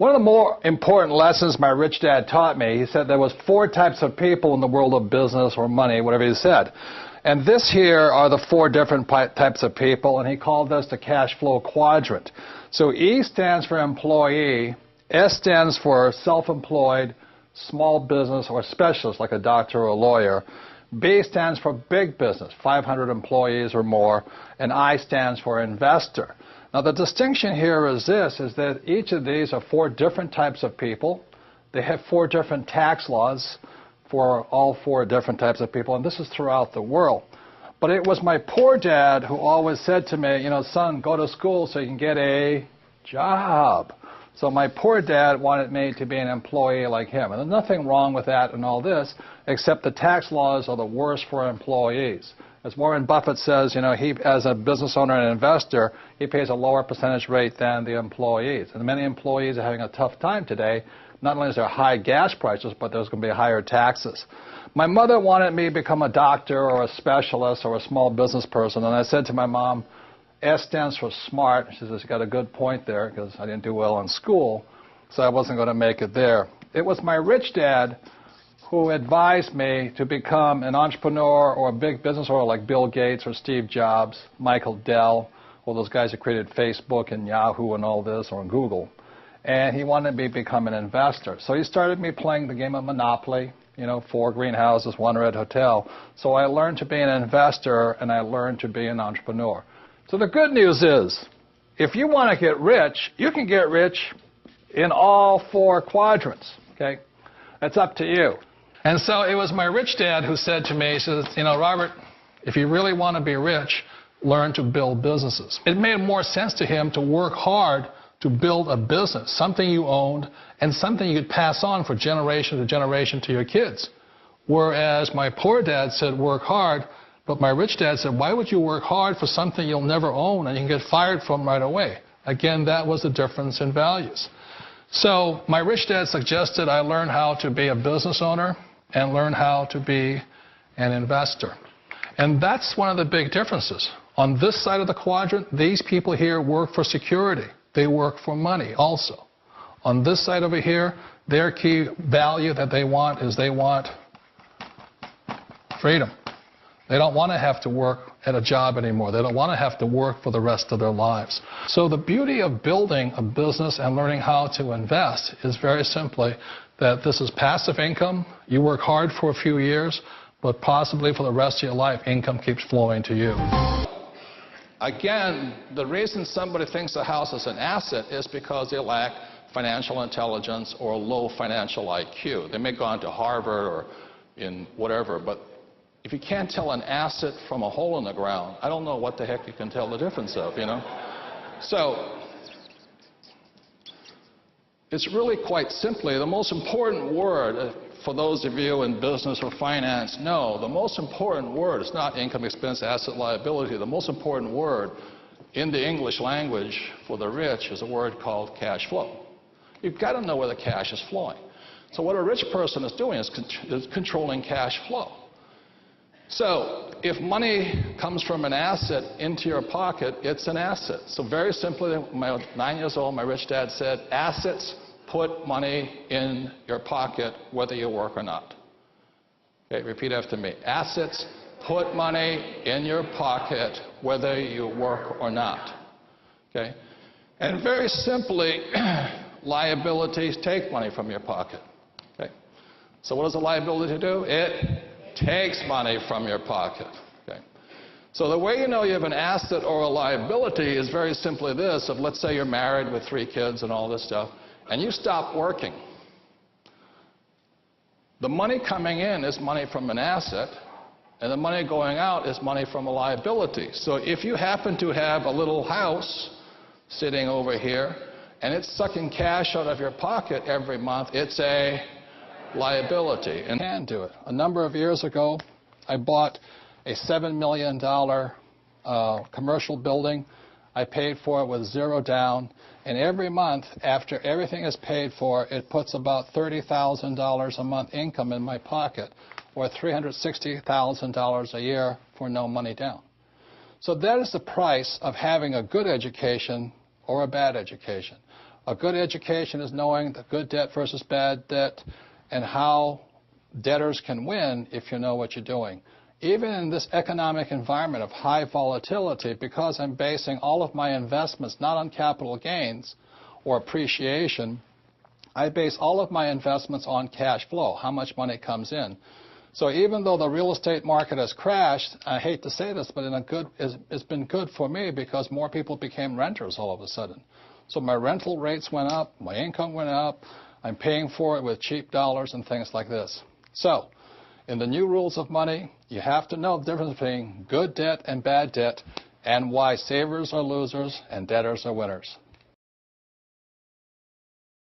One of the more important lessons my rich dad taught me, he said there was 4 types of people in the world of business or money, whatever he said. And this here are the 4 different types of people, and he called this the cash flow quadrant. So E stands for employee, S stands for self-employed, small business or specialist like a doctor or a lawyer. B stands for big business, 500 employees or more, and I stands for investor. Now the distinction here is this, is that each of these are 4 different types of people. They have 4 different tax laws for all 4 different types of people, and this is throughout the world. But it was my poor dad who always said to me, you know, son, go to school so you can get a job. So my poor dad wanted me to be an employee like him. And there's nothing wrong with that and all this, except the tax laws are the worst for employees. As Warren Buffett says, you know, he, as a business owner and investor, he pays a lower percentage rate than the employees. And many employees are having a tough time today. Not only is there high gas prices, but there's going to be higher taxes. My mother wanted me to become a doctor or a specialist or a small business person. And I said to my mom, S stands for smart. She says, you got a good point there, because I didn't do well in school, so I wasn't going to make it there. It was my rich dad who advised me to become an entrepreneur or a big business owner like Bill Gates or Steve Jobs, Michael Dell, all those guys who created Facebook and Yahoo and all this, or Google. And he wanted me to become an investor. So he started me playing the game of Monopoly, you know, 4 greenhouses, 1 red hotel. So I learned to be an investor and I learned to be an entrepreneur. So the good news is, if you want to get rich, you can get rich in all 4 quadrants, okay? That's up to you. And so it was my rich dad who said to me, he says, you know, Robert, if you really want to be rich, learn to build businesses. It made more sense to him to work hard to build a business, something you owned and something you could pass on for generation to generation to your kids. Whereas my poor dad said work hard, but my rich dad said, why would you work hard for something you'll never own and you can get fired from right away? Again, that was the difference in values. So my rich dad suggested I learn how to be a business owner and learn how to be an investor. And that's one of the big differences. On this side of the quadrant, these people here work for security. They work for money also. On this side over here, their key value that they want is they want freedom. They don't want to have to work at a job anymore. They don't want to have to work for the rest of their lives. So the beauty of building a business and learning how to invest is very simply that this is passive income. You work hard for a few years, but possibly for the rest of your life, income keeps flowing to you. Again, the reason somebody thinks a house is an asset is because they lack financial intelligence or low financial IQ. They may go on to Harvard or in whatever, but if you can't tell an asset from a hole in the ground, I don't know what the heck you can tell the difference of, you know? So it's really quite simply the most important word, for those of you in business or finance, know the most important word is not income, expense, asset, liability. The most important word in the English language for the rich is a word called cash flow. You've got to know where the cash is flowing. So what a rich person is doing is controlling cash flow. So if money comes from an asset into your pocket, it's an asset. So very simply, when I was 9 years old, my rich dad said, assets put money in your pocket whether you work or not. Okay, repeat after me. Assets put money in your pocket whether you work or not. Okay? And very simply, liabilities take money from your pocket. Okay? So what does a liability do? It takes money from your pocket. Okay? So the way you know you have an asset or a liability is very simply this. If let's say you're married with 3 kids and all this stuff, and you stop working, the money coming in is money from an asset, and the money going out is money from a liability. So if you happen to have a little house sitting over here, and it's sucking cash out of your pocket every month, it's a liability. And you can do it. A number of years ago, I bought a $7 million commercial building. I paid for it with 0 down. And every month, after everything is paid for, it puts about $30,000 a month income in my pocket, or $360,000 a year for no money down. So that is the price of having a good education or a bad education. A good education is knowing the good debt versus bad debt and how debtors can win if you know what you're doing. Even in this economic environment of high volatility, because I'm basing all of my investments not on capital gains or appreciation, I base all of my investments on cash flow, how much money comes in. So even though the real estate market has crashed, I hate to say this, but it's been good for me because more people became renters all of a sudden. So my rental rates went up, my income went up, I'm paying for it with cheap dollars and things like this. So in the new rules of money, you have to know the difference between good debt and bad debt and why savers are losers and debtors are winners.